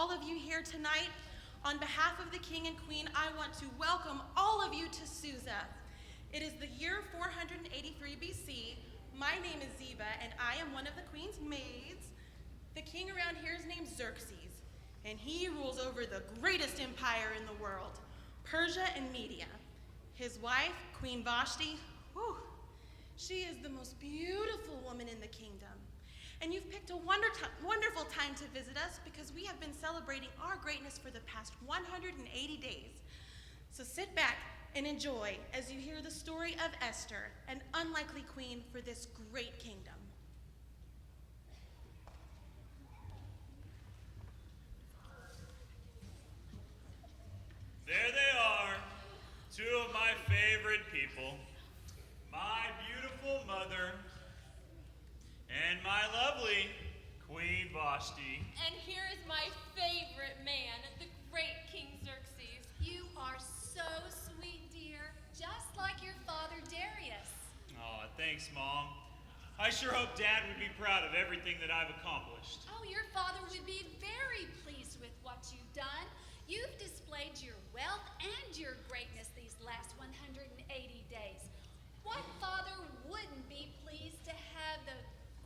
all of you here tonight. On behalf of the King and Queen, I want to welcome all of you to Susa. It is the year 483 BC. My name is Ziba, and I am one of the Queen's maids. The king around here is named Xerxes, and he rules over the greatest empire in the world, Persia and Media. His wife, Queen Vashti, she is the most beautiful woman in the kingdom. And you've picked a wonderful time to visit us because we have been celebrating our greatness for the past 180 days. So sit back and enjoy as you hear the story of Esther, an unlikely queen for this great kingdom. There they are, two of my favorite people. My beautiful mother and my lovely Queen Vashti. And here is my favorite man, the great King Xerxes. You are so sweet, dear, just like your father Darius. Aw, thanks, Mom. I sure hope Dad would be proud of everything that I've accomplished. Oh, your father would be very pleased with what you've done. You've displayed your wealth and your greatness these last 180 days. What father wouldn't be pleased to have the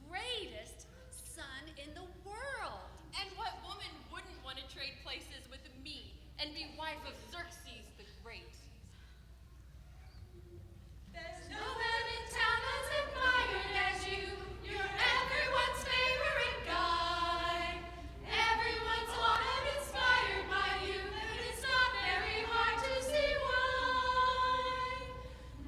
greatest son in the world? And what woman wouldn't want to trade places with me and be wife of Xerxes the Great? There's no man in town as admired as you. You're everyone's favorite guy. Everyone's honored, inspired by you, and it's not very hard to see why.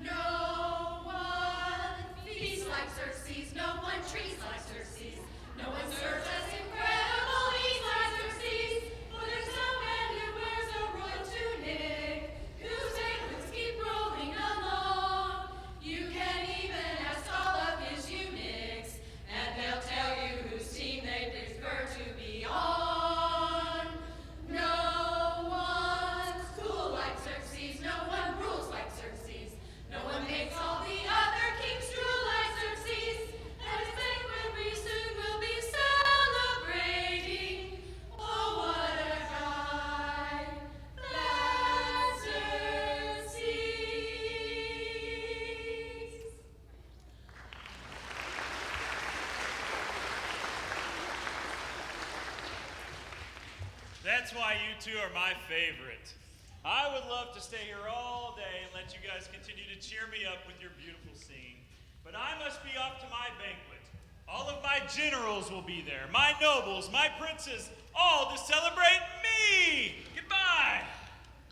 No one feasts like Xerxes, no one treats like Xerxes, no one serves as incredible eats like Xerxes. For there's no man who wears a royal tunic, whose banquets keep rolling along. You can even ask all of his eunuchs, and they'll tell you whose team they prefer to be on. No one's cool like Xerxes, no one rules like Xerxes, no one makes all the other kings drool like Xerxes. At his banquet we soon will be celebrating. Oh, what a guy, that's Xerxes. That's why you two are my favorite. I would love to stay here all day and let you guys continue to cheer me up with your beautiful singing. But I must be off to my banquet. All of my generals will be there, my nobles, my princes, all to celebrate me. Goodbye.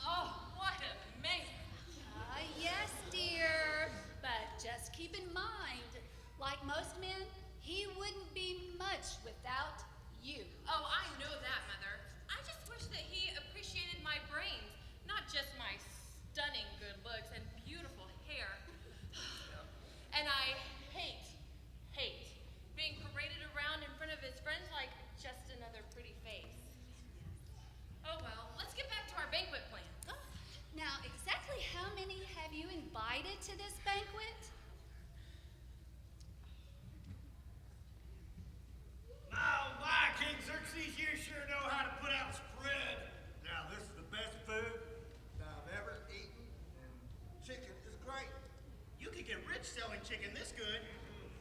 Oh, what a man. Yes, dear, but just keep in mind, like most men, he wouldn't be much without you. Oh, I know that, Mother. I just wish that he appreciated my brains, not just my stunning good looks and beautiful hair. And I hate being paraded around in front of his friends like just another pretty face. Oh well, let's get back to our banquet plan. Now, exactly how many have you invited to this banquet? My King Xerxes, you sure know how to put out a spread. Now, this is the best food that I've ever eaten, and chicken is great. You could get rich selling chicken this good.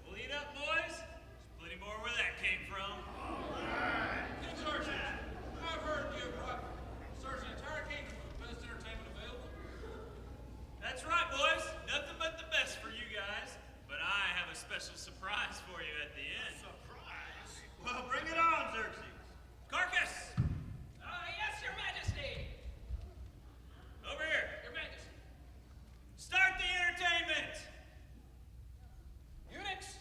We'll eat up, boys. There's plenty more where that came from. King Xerxes, I've heard you brought search the entire kingdom for the best entertainment available. That's right, boys. Nothing but the best for you guys. But I have a special surprise for you at the end. Surprise. Well, bring it on, Xerxes. Carcass! Yes, Your Majesty. Over here. Your Majesty. Start the entertainment! Eunuchs.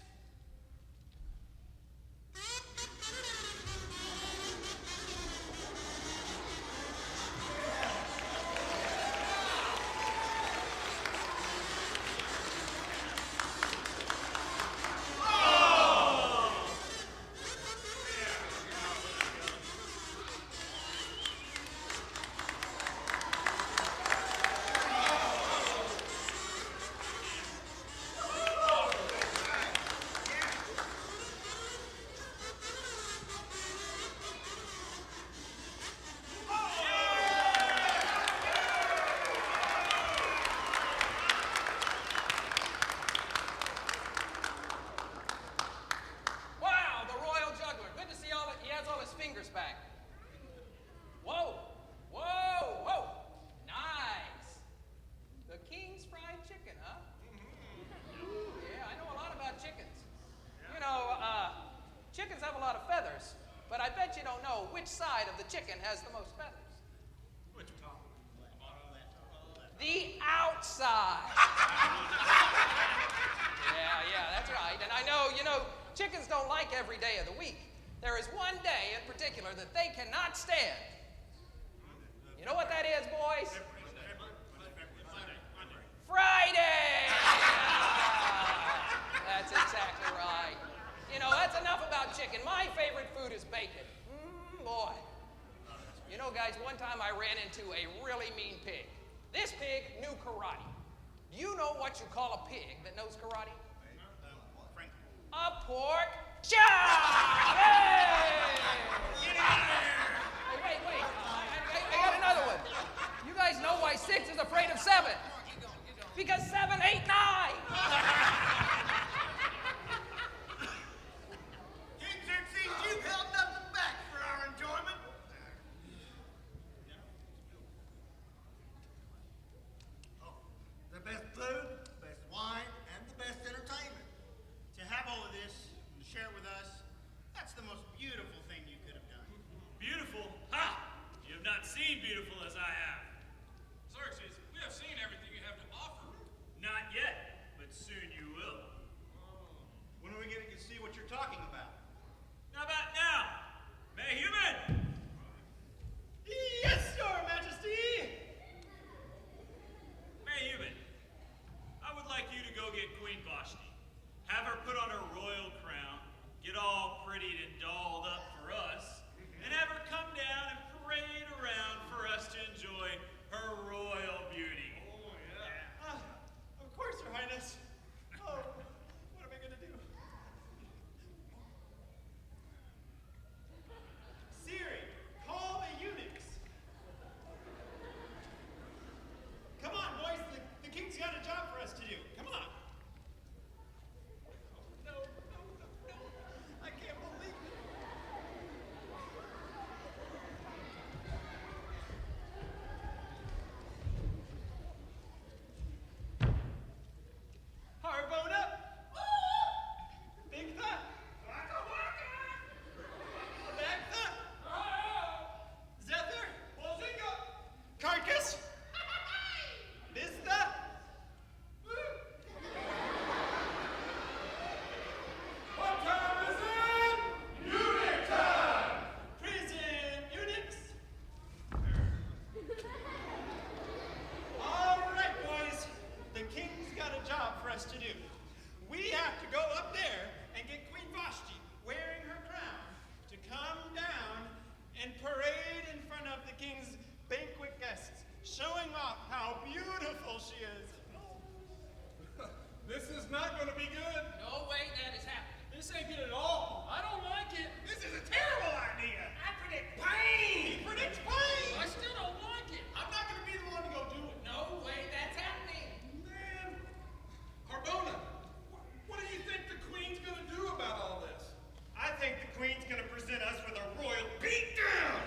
lot of feathers, but I bet you don't know which side of the chicken has the most feathers. Which top? Bottom, left. The outside. Yeah, that's right. And I know, chickens don't like every day of the week. There is one day in particular that they cannot stand. You know what that is, boys? Friday! That's exactly right. That's enough about chicken. My favorite food is bacon. Boy. Guys, one time I ran into a really mean pig. This pig knew karate. Do you know what you call a pig that knows karate? A pork chop! Hey! Get out of here! Hey, wait. I got another one. You guys know why 6 is afraid of 7. Because 7, 8, 9. King Xerxes, you've held nothing back for our enjoyment. Oh, the best food, the best wine, and the best entertainment. To have all of this and to share it with us, that's the most beautiful thing you could have done. Beautiful? Ha! You have not seen beautiful as I have. Xerxes, we have seen everything you have to offer. Not yet, but soon you will. When are we going to see what you're talking about? How about now? May human! Yes, Your Majesty! May human, I would like you to go get Queen Vashti. Have her put on her royal crown, get all prettied and dolled up for us, and have her come down and parade around for us to enjoy her royal beauty. Oh, yeah. Of course, Your Highness. Oh, what am I going to do? Siri, call the eunuchs. Come on, boys. The king's got a job for us to do. Come on. No. I can't believe it. Harbona! Bigtha! Bagtha! Zephyr! Carcass! Vista! What time is it? Eunuch time! Prison eunuchs! All right, boys. The king's got a job for us to do. We have to go up there and get Queen Vashti, wearing her crown, to come down and parade in front of the king's banquet guests, showing off how beautiful she is. This is not going to be good. No way that is happening. This ain't good at all. I don't like it. This is a terrible idea. I predict pain. He predicts pain. I still don't like it. I'm not going to be the one to go do it. No way that's happening. Man. Harbona, what do you think the queen's going to do about all this? I think the queen's going to present us with a royal beatdown.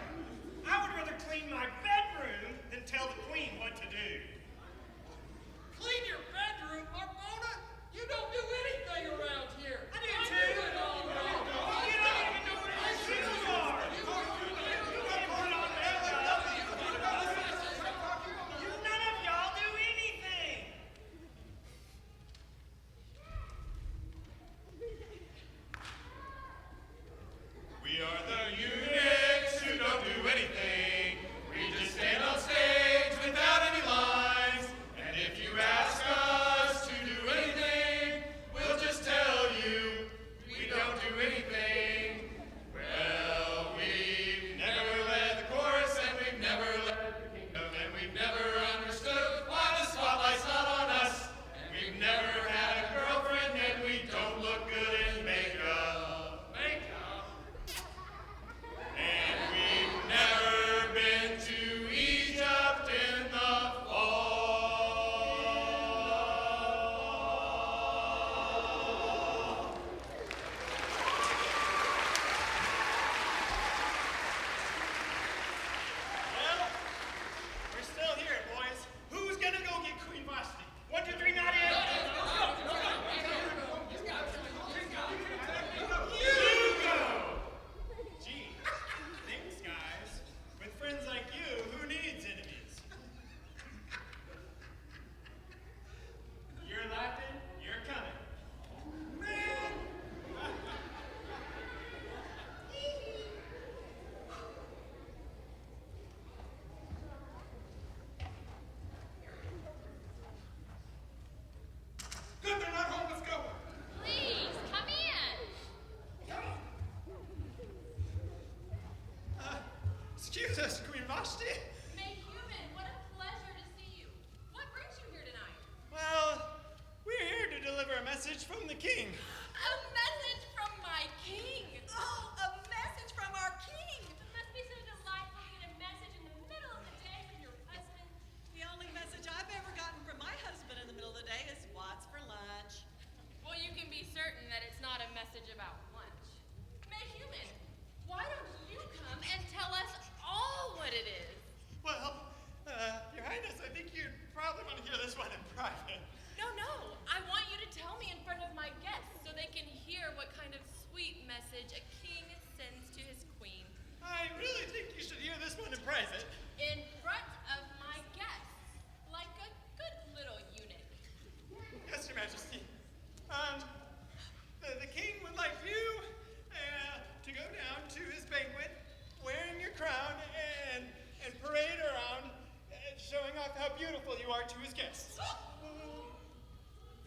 I would rather clean my bedroom than tell the queen what to do. Clean your bedroom, Harbona? You don't do anything around here. I do I too. do it all right.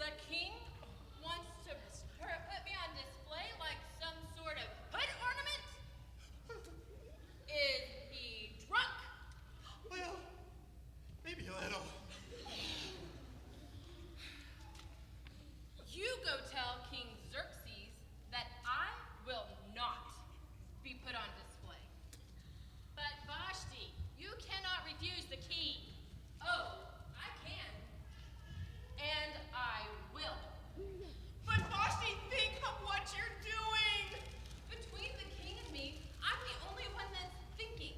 The king wants to put me on display like some sort of hood ornament? Is he drunk? Well, maybe a little. You go tell King Xerxes that I will not be put on display. But Vashti, you cannot refuse the king. Oh, I can. And I will. But Vashti, think of what you're doing! Between the king and me, I'm the only one that's thinking.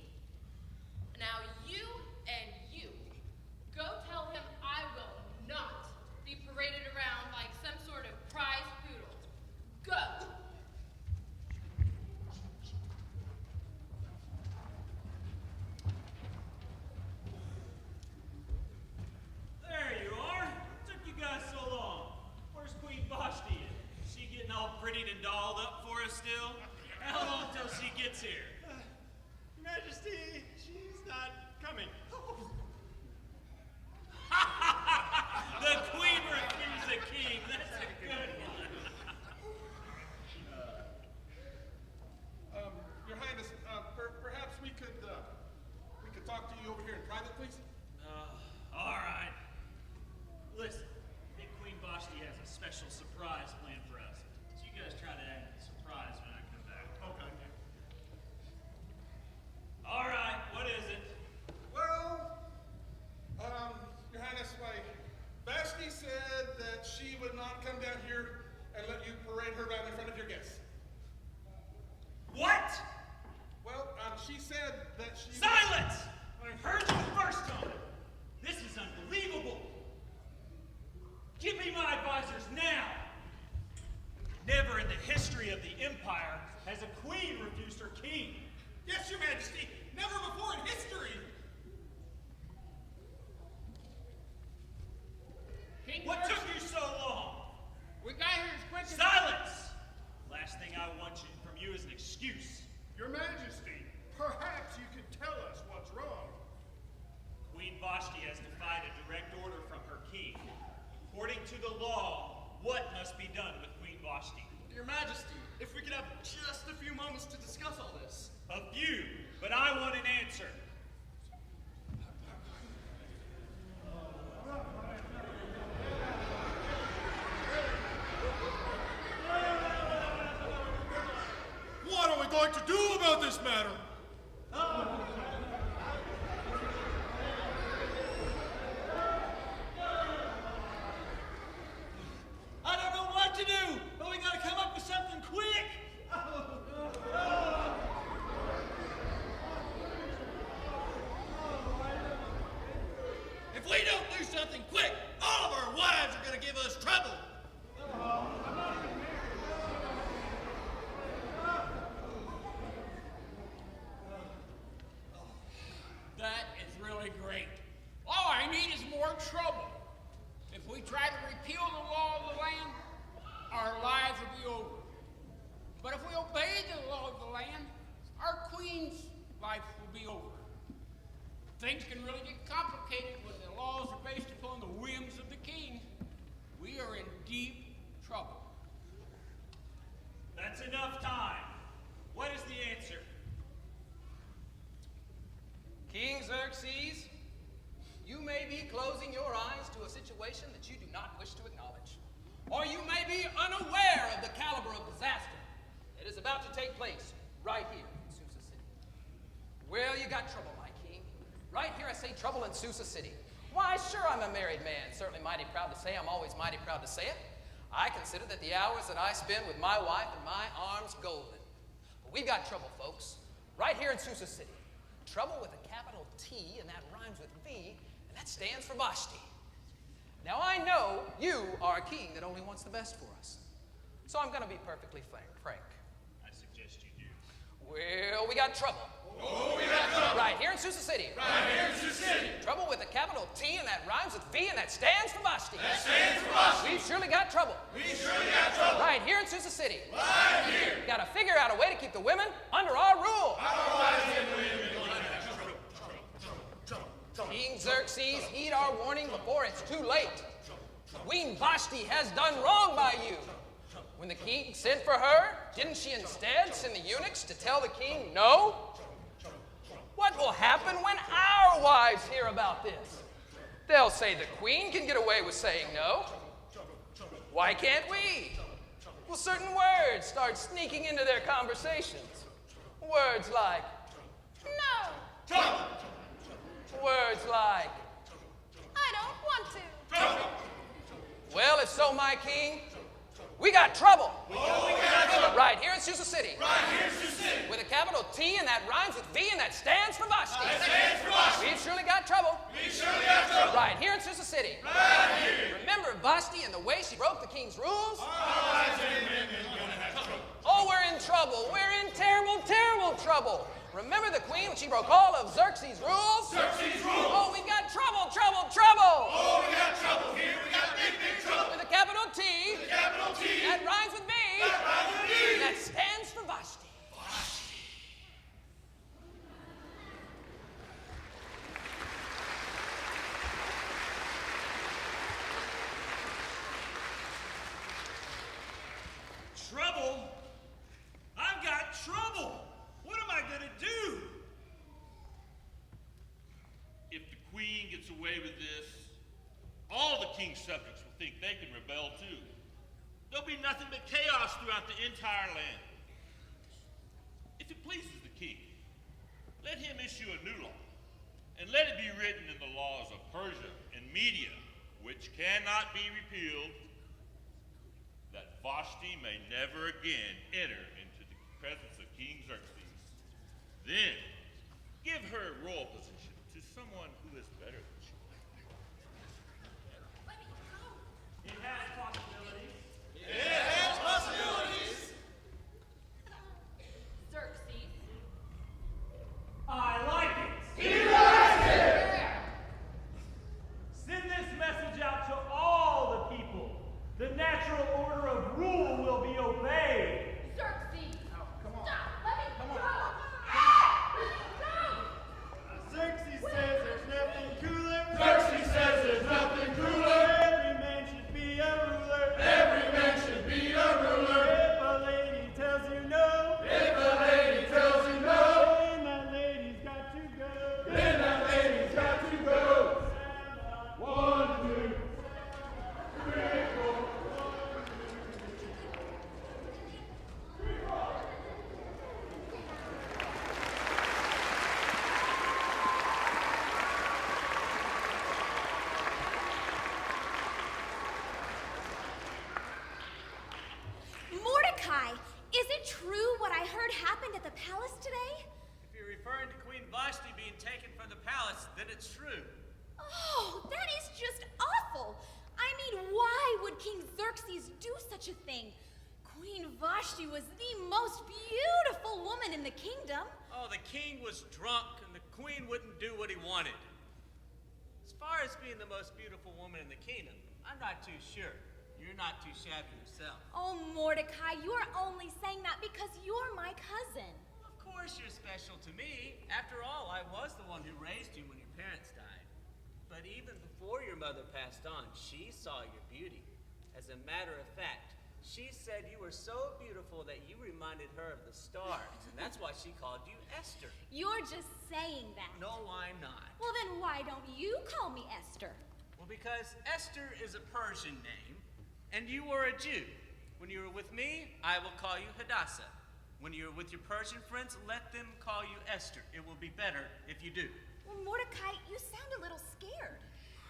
Now you and you, go tell him I will not be paraded around like some sort of prize poodle. Go! There you are. Took you guys so long. Where's Queen Vashti? Is she getting all prettied and dolled up for us still? How long till she gets here? Your Majesty, she's not coming. The queen refused the king. That's a good one. Your Highness, perhaps we could talk to you over here in private, please? All right. Listen, I think Queen Vashti has a special surprise planned for us. So you guys try to act surprised when I come back. Okay. All right, what is it? Well, Your Highness, Vashti said that she would not come down here and let you parade her around in front of your guests. What? Well, she said that she... Silence! I heard you the first time. This is unbelievable. Give me my advisors now. Never in the history of the empire has a queen refused her king. Yes, Your Majesty, never before in history! What took you so long? We got here as quick as... Silence! Last thing I want from you is an excuse. Your Majesty, perhaps you could tell us what's wrong. Queen Vashti has defied a direct order from her king. According to the law, what must be done with Queen Vashti? Your Majesty, if we could have just a few moments to discuss all this. A few, but I want an answer. What are we going to do about this matter? I don't know what to do, but we gotta come up with something quick. If we don't do something quick, all of our wives are gonna give us trouble. That is really great. All I need is more trouble. If we try to repeal the law of the land, our lives will be over. But if we obey the law of the land, our queen's life will be over. Things can really get complicated when the laws are based upon the whims of the king. We are in deep trouble. That's enough time. What is the answer? King Xerxes, you may be closing your eyes to a situation that you do not wish to acknowledge. Or you may be unaware of the caliber of disaster that is about to take place right here in Susa City. Well, you got trouble, my king. Right here I say trouble in Susa City. Why, sure, I'm a married man. Certainly mighty proud to say. I'm always mighty proud to say it. I consider that the hours that I spend with my wife and my arms golden. But we've got trouble, folks. Right here in Susa City. Trouble with a capital T, and that rhymes with V, and that stands for Vashti. Now, I know you are a king that only wants the best for us. So I'm going to be perfectly frank. I suggest you do. Well, we got trouble. Oh, we got trouble. Right here in Susa City. Right here in Sioux City. Trouble with a capital T, and that rhymes with V, and that stands for Vashti. That stands for Vashti. We've surely got trouble. We surely got trouble. Right here in Susa City. Right here. Got to figure out a way to keep the women under our rule. King Xerxes, heed our warning before it's too late. We Queen Vashti has done wrong by you. When the king sent for her, didn't she instead send the eunuchs to tell the king no? What will happen when our wives hear about this? They'll say the queen can get away with saying no. Why can't we? Will certain words start sneaking into their conversations? Words like, no. Trouble! Words like, I don't want to. Trouble! well, if so, my king, we got trouble. Oh, we got trouble! Right here in Susa City. Right here's your city! With a capital T and that rhymes with V and that stands for Vashti. That stands for Vashti! We've surely got trouble. We surely got trouble! Right here in Susa City. Right here! Remember Vashti and the way she broke the king's rules? Our wives and men are gonna have trouble! Oh, we're in trouble. We're in terrible, terrible trouble. Remember the queen when she broke all of Xerxes' rules? Xerxes' rules! Oh, we've got trouble, trouble, trouble. Oh, we got trouble here! We got big, big trouble! With a capital T. The capital T! That rhymes with me. That rhymes with me! That stands for Vashti. Trouble? I've got trouble. What am I going to do? If the queen gets away with this, all the king's subjects will think they can rebel too. There'll be nothing but chaos throughout the entire land. If it pleases the king, let him issue a new law, and let it be written in the laws of Persia and Media, which cannot be repealed, that Vashti may never again enter into the presence of King Xerxes. Then give her a royal position to someone who is better than she. It has possibilities. It has possibilities! Xerxes. I like it. He likes it! Send this message out to all the people. The natural order of rule will be obeyed. Xerxes. Come on. Stop. Let me Come go. on. Go. Xerxes says there's nothing cooler. Xerxes says there's nothing cooler! Every man should be a ruler. Every man should be a ruler! If a lady tells you no, If a lady tells you no, then that lady's got to go. then that lady's got to go! 1, 2, 3, 4. Mordecai, is it true what I heard happened at the palace today? If you're referring to Queen Vashti being taken from the palace, then it's true. Oh, that is just awful. I mean, why would King Xerxes do such a thing? Queen Vashti was the most beautiful woman in the kingdom. Oh, the king was drunk and the queen wouldn't do what he wanted. As far as being the most beautiful woman in the kingdom, I'm not too sure. You're not too shabby yourself. Oh, Mordecai, you are only saying that because you're my cousin. Of course you're special to me. After all, I was the one who raised you when your parents died. But even before your mother passed on, she saw your beauty. As a matter of fact, she said you were so beautiful that you reminded her of the stars, and that's why she called you Esther. You're just saying that. No, I'm not. Well, then why don't you call me Esther? Well, because Esther is a Persian name, and you were a Jew. When you were with me, I will call you Hadassah. When you're with your Persian friends, let them call you Esther. It will be better if you do. Well, Mordecai, you sound a little scared.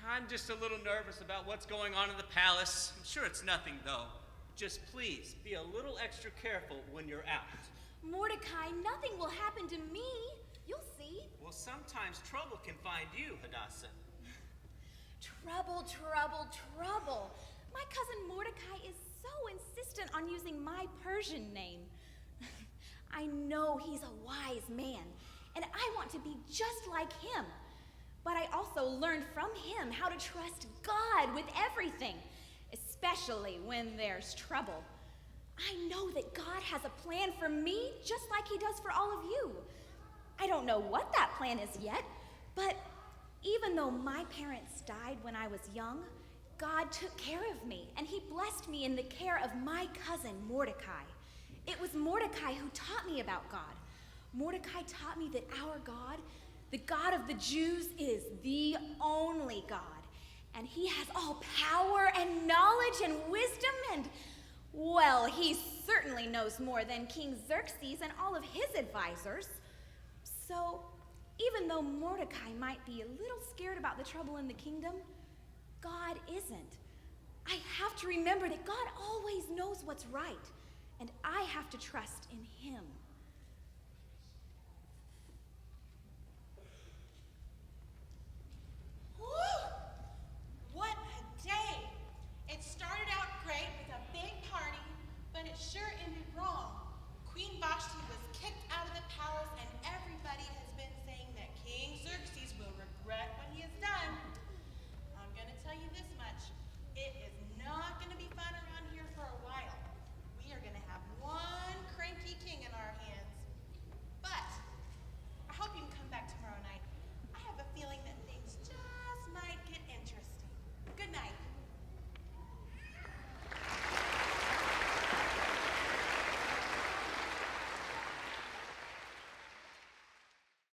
I'm just a little nervous about what's going on in the palace. I'm sure it's nothing, though. Just please be a little extra careful when you're out. Mordecai, nothing will happen to me. You'll see. Well, sometimes trouble can find you, Hadassah. Trouble, trouble, trouble. My cousin Mordecai is so insistent on using my Persian name. I know he's a wise man, and I want to be just like him. But I also learned from him how to trust God with everything, especially when there's trouble. I know that God has a plan for me just like he does for all of you. I don't know what that plan is yet, but even though my parents died when I was young, God took care of me, and he blessed me in the care of my cousin Mordecai. It was Mordecai who taught me about God. Mordecai taught me that our God, the God of the Jews, is the only God. And he has all power and knowledge and wisdom and, well, he certainly knows more than King Xerxes and all of his advisors. So, even though Mordecai might be a little scared about the trouble in the kingdom, God isn't. I have to remember that God always knows what's right, and I have to trust in him.